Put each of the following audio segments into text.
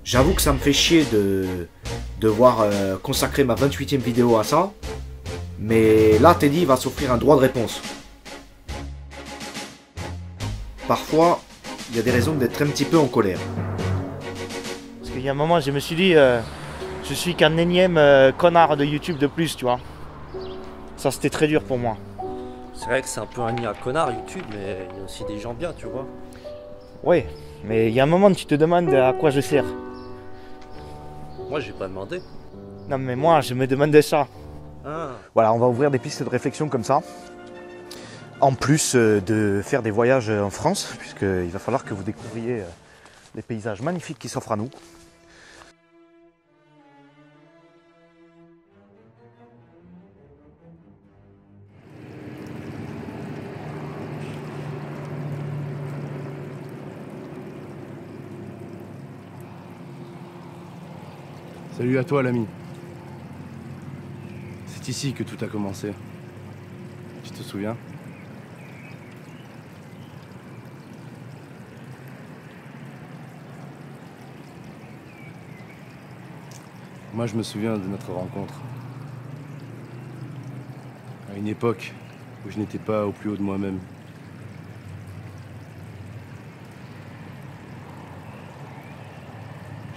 J'avoue que ça me fait chier de devoir consacrer ma 28e vidéo à ça. Mais là, Teddy va s'offrir un droit de réponse. Parfois, il y a des raisons d'être un petit peu en colère. Parce qu'il y a un moment, je me suis dit, je suis qu'un énième connard de YouTube de plus, tu vois. Ça, c'était très dur pour moi. C'est vrai que c'est un peu un nid à connard YouTube, mais il y a aussi des gens bien, tu vois. Oui, mais il y a un moment, tu te demandes à quoi je sers. Moi, j'ai pas demandé. Non, mais moi, je me demandais ça. Ah. Voilà, on va ouvrir des pistes de réflexion comme ça. En plus de faire des voyages en France, puisqu'il va falloir que vous découvriez les paysages magnifiques qui s'offrent à nous. Salut à toi l'ami. C'est ici que tout a commencé. Tu te souviens? Moi je me souviens de notre rencontre. À une époque où je n'étais pas au plus haut de moi-même.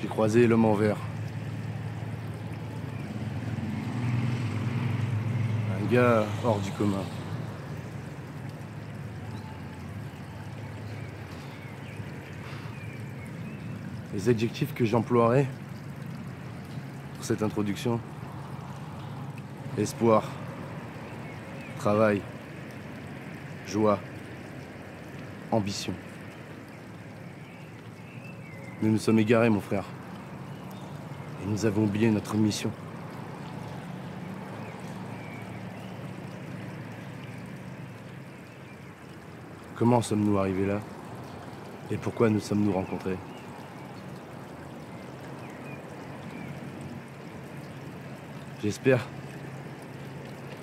J'ai croisé l'homme en vert. Un gars hors du commun. Les adjectifs que j'emploierais pour cette introduction: espoir, travail, joie, ambition. Nous nous sommes égarés, mon frère. Et nous avons oublié notre mission. Comment sommes-nous arrivés là? Et pourquoi nous sommes-nous rencontrés? J'espère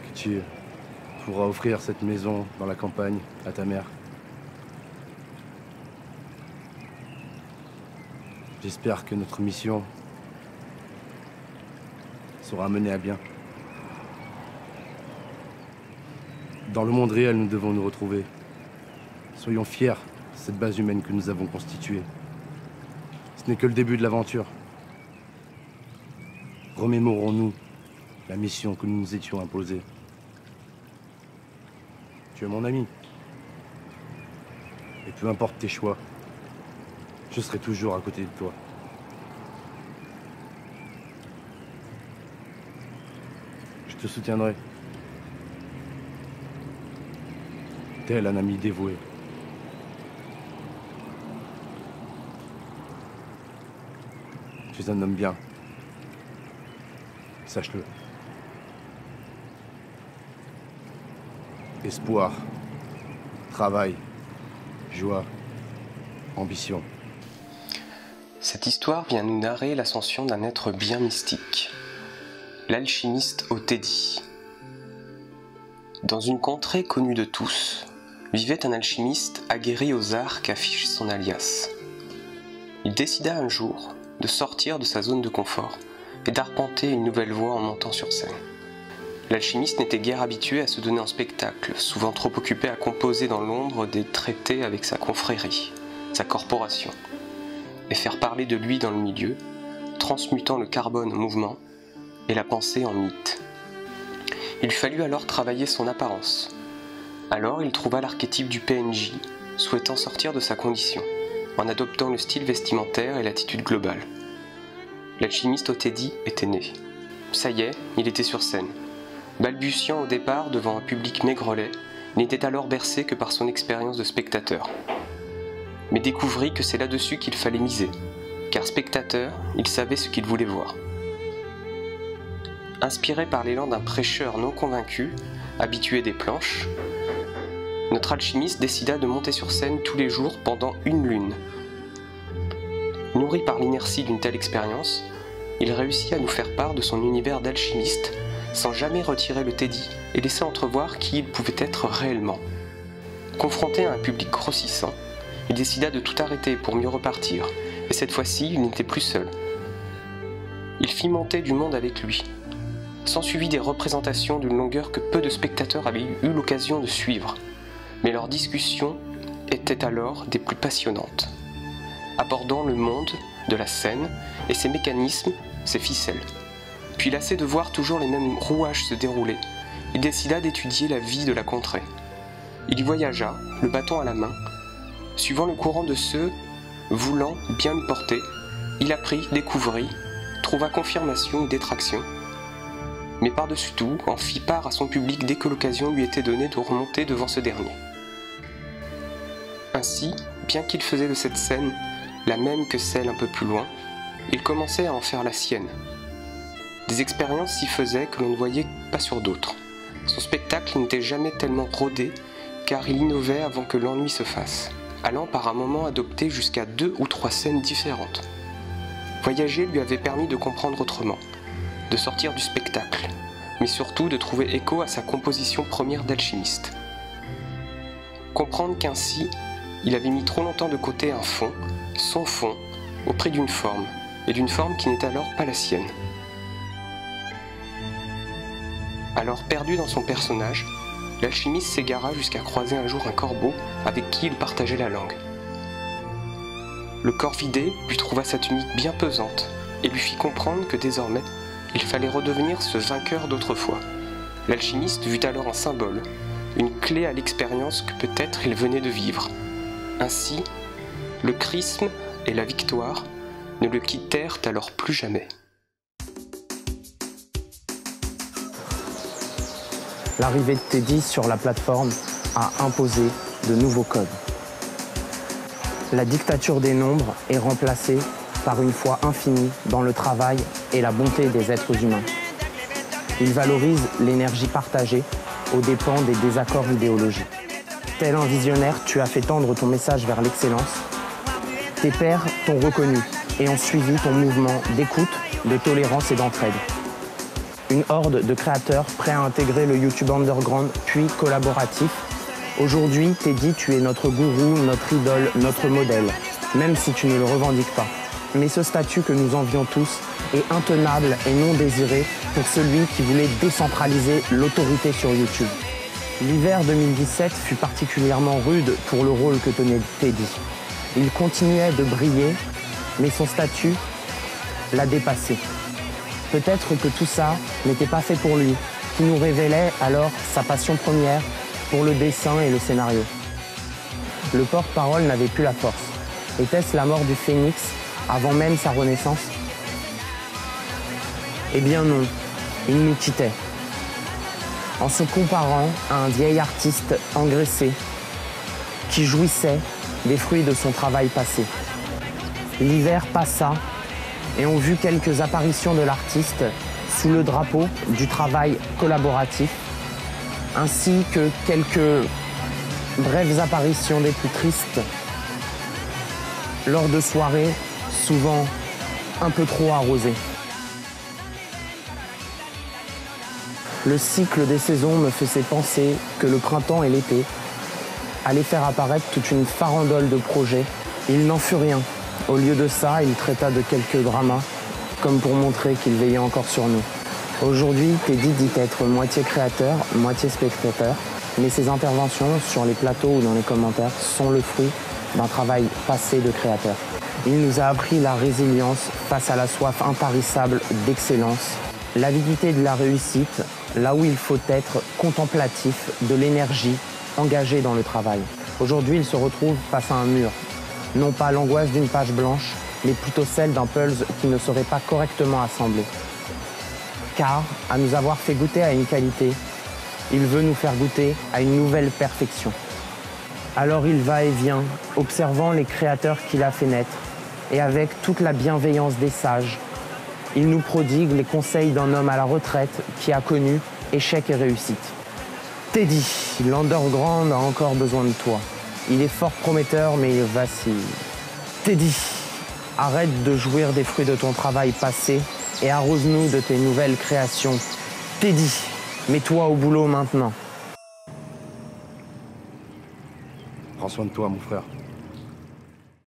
que tu pourras offrir cette maison dans la campagne à ta mère. J'espère que notre mission sera menée à bien. Dans le monde réel, nous devons nous retrouver. Soyons fiers de cette base humaine que nous avons constituée. Ce n'est que le début de l'aventure. Remémorons-nous la mission que nous nous étions imposée. Tu es mon ami. Et peu importe tes choix, je serai toujours à côté de toi. Je te soutiendrai. Tel un ami dévoué. Tu es un homme bien. Sache-le. Espoir, travail, joie, ambition. Cette histoire vient nous narrer l'ascension d'un être bien mystique, l'alchimiste Teddy. Dans une contrée connue de tous, vivait un alchimiste aguerri aux arts qu'affiche son alias. Il décida un jour de sortir de sa zone de confort et d'arpenter une nouvelle voie en montant sur scène. L'alchimiste n'était guère habitué à se donner en spectacle, souvent trop occupé à composer dans l'ombre des traités avec sa confrérie, sa corporation, et faire parler de lui dans le milieu, transmutant le carbone en mouvement et la pensée en mythe. Il fallut alors travailler son apparence. Alors il trouva l'archétype du PNJ, souhaitant sortir de sa condition, en adoptant le style vestimentaire et l'attitude globale. L'alchimiste Teddy était né. Ça y est, il était sur scène. Balbutiant au départ devant un public maigrelet, il n'était alors bercé que par son expérience de spectateur. Mais découvrit que c'est là-dessus qu'il fallait miser, car spectateur, il savait ce qu'il voulait voir. Inspiré par l'élan d'un prêcheur non convaincu, habitué des planches, notre alchimiste décida de monter sur scène tous les jours pendant une lune. Nourri par l'inertie d'une telle expérience, il réussit à nous faire part de son univers d'alchimiste, sans jamais retirer le Teddy et laisser entrevoir qui il pouvait être réellement. Confronté à un public grossissant, il décida de tout arrêter pour mieux repartir, et Et cette fois-ci, il n'était plus seul. Il fit monter du monde avec lui. S'ensuivit des représentations d'une longueur que peu de spectateurs avaient eu l'occasion de suivre. Mais leurs discussions étaient alors des plus passionnantes, abordant le monde de la scène et ses mécanismes, ses ficelles. Puis lassé de voir toujours les mêmes rouages se dérouler, il décida d'étudier la vie de la contrée. Il y voyagea, le bâton à la main, suivant le courant de ceux voulant bien lui porter. Il apprit, découvrit, trouva confirmation ou détraction, mais par-dessus tout, en fit part à son public dès que l'occasion lui était donnée de remonter devant ce dernier. Ainsi, bien qu'il faisait de cette scène la même que celle un peu plus loin, il commençait à en faire la sienne. Des expériences s'y faisaient que l'on ne voyait pas sur d'autres. Son spectacle n'était jamais tellement rodé, car il innovait avant que l'ennui se fasse, allant par un moment adopter jusqu'à 2 ou 3 scènes différentes. Voyager lui avait permis de comprendre autrement, de sortir du spectacle, mais surtout de trouver écho à sa composition première d'alchimiste. Comprendre qu'ainsi, il avait mis trop longtemps de côté un fond, son fond, au prix d'une forme, et d'une forme qui n'était alors pas la sienne. Alors perdu dans son personnage, l'alchimiste s'égara jusqu'à croiser un jour un corbeau avec qui il partageait la langue. Le corps vidé lui trouva sa tunique bien pesante et lui fit comprendre que désormais, il fallait redevenir ce vainqueur d'autrefois. L'alchimiste vit alors un symbole, une clé à l'expérience que peut-être il venait de vivre. Ainsi, le chrisme et la victoire ne le quittèrent alors plus jamais. L'arrivée de Teddy sur la plateforme a imposé de nouveaux codes. La dictature des nombres est remplacée par une foi infinie dans le travail et la bonté des êtres humains. Il valorise l'énergie partagée aux dépens des désaccords idéologiques. Tel un visionnaire, tu as fait tendre ton message vers l'excellence. Tes pairs t'ont reconnu et ont suivi ton mouvement d'écoute, de tolérance et d'entraide. Une horde de créateurs prêts à intégrer le YouTube underground puis collaboratif. Aujourd'hui, Teddy, tu es notre gourou, notre idole, notre modèle, même si tu ne le revendiques pas. Mais ce statut que nous envions tous est intenable et non désiré pour celui qui voulait décentraliser l'autorité sur YouTube. L'hiver 2017 fut particulièrement rude pour le rôle que tenait Teddy. Il continuait de briller, mais son statut l'a dépassé. Peut-être que tout ça n'était pas fait pour lui, qui nous révélait alors sa passion première pour le dessin et le scénario. Le porte-parole n'avait plus la force. Était-ce la mort du phénix avant même sa renaissance? Eh bien non, il nous quittait. En se comparant à un vieil artiste engraissé qui jouissait des fruits de son travail passé. L'hiver passa et on vit quelques apparitions de l'artiste sous le drapeau du travail collaboratif, ainsi que quelques brèves apparitions des plus tristes lors de soirées souvent un peu trop arrosées. Le cycle des saisons me faisait penser que le printemps et l'été allaient faire apparaître toute une farandole de projets. Il n'en fut rien. Au lieu de ça, il traita de quelques dramas, comme pour montrer qu'il veillait encore sur nous. Aujourd'hui, Teddy dit être moitié créateur, moitié spectateur, mais ses interventions sur les plateaux ou dans les commentaires sont le fruit d'un travail passé de créateur. Il nous a appris la résilience face à la soif intarissable d'excellence, l'avidité de la réussite, là où il faut être contemplatif de l'énergie engagée dans le travail. Aujourd'hui, il se retrouve face à un mur. Non pas l'angoisse d'une page blanche, mais plutôt celle d'un puzzle qui ne serait pas correctement assemblé. Car, à nous avoir fait goûter à une qualité, il veut nous faire goûter à une nouvelle perfection. Alors il va et vient, observant les créateurs qu'il a fait naître, et avec toute la bienveillance des sages, il nous prodigue les conseils d'un homme à la retraite qui a connu échec et réussite. Teddy, l'underground a encore besoin de toi. Il est fort prometteur, mais il vacille. Teddy, arrête de jouir des fruits de ton travail passé et arrose-nous de tes nouvelles créations. Teddy, mets-toi au boulot maintenant. Prends soin de toi, mon frère.